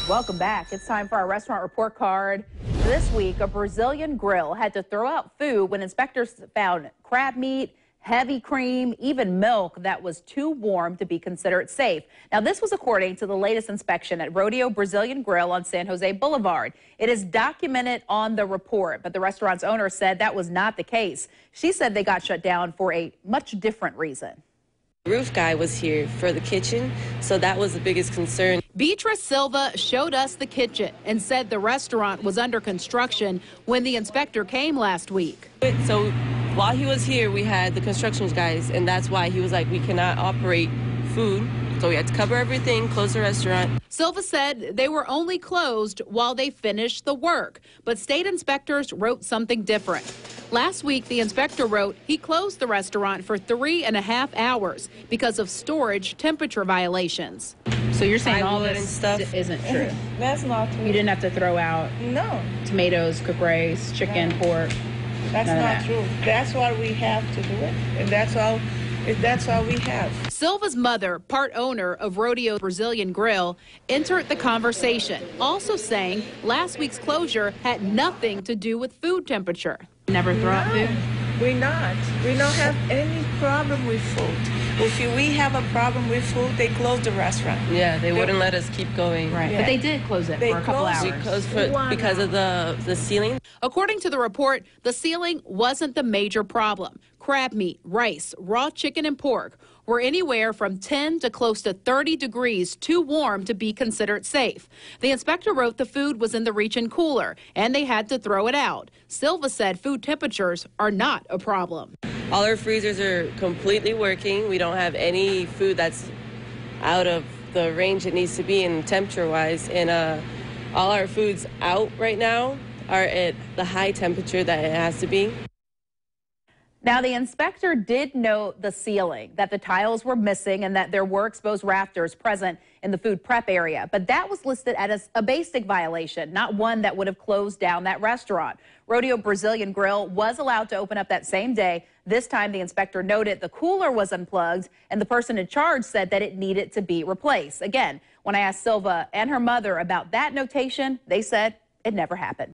Welcome back. It's time for our restaurant report card. This week, a Brazilian grill had to throw out food when inspectors found crab meat, heavy cream, even milk that was too warm to be considered safe. Now, this was according to the latest inspection at Rodeo Brazilian Grill on San Jose Boulevard. It is documented on the report, but the restaurant's owner said that was not the case. She said they got shut down for a much different reason. The roof guy was here for the kitchen, so that was the biggest concern. Beatrice Silva showed us the kitchen and said the restaurant was under construction when the inspector came last week. So while he was here, we had the construction guys, and that's why he was like, we cannot operate food. So we had to cover everything, close the restaurant. Silva said they were only closed while they finished the work, but state inspectors wrote something different. Last week, the inspector wrote he closed the restaurant for 3.5 hours because of storage temperature violations. So you're saying all this this stuff isn't true? That's not true. You didn't have to throw out No, tomatoes, caprese, chicken, pork? that's None of not that. true. That's why we have to do it, and that's all we have. Silva's mother, part owner of Rodeo Brazilian Grill, entered the conversation, also saying last week's closure had nothing to do with food temperature. Never throw out food? We're not. We don't have any problem with food. If we have a problem with food, they close the restaurant. Yeah, they wouldn't let us keep going. Right, Yeah. but they did close it They for a couple closed We hours. closed because of the ceiling. According to the report, the ceiling wasn't the major problem. Crab meat, rice, raw chicken, and pork were anywhere from 10 to close to 30 degrees too warm to be considered safe. The inspector wrote the food was in the reach-in cooler, and they had to throw it out. Silva said food temperatures are not a problem. All our freezers are completely working. We don't have any food that's out of the range it needs to be in temperature-wise, and all our foods out right now are at the high temperature that it has to be. Now, the inspector did note the ceiling, that the tiles were missing and that there were exposed rafters present in the food prep area. But that was listed as a basic violation, not one that would have closed down that restaurant. Rodeo Brazilian Grill was allowed to open up that same day. This time, the inspector noted the cooler was unplugged, and the person in charge said that it needed to be replaced. Again, when I asked Silva and her mother about that notation, they said it never happened.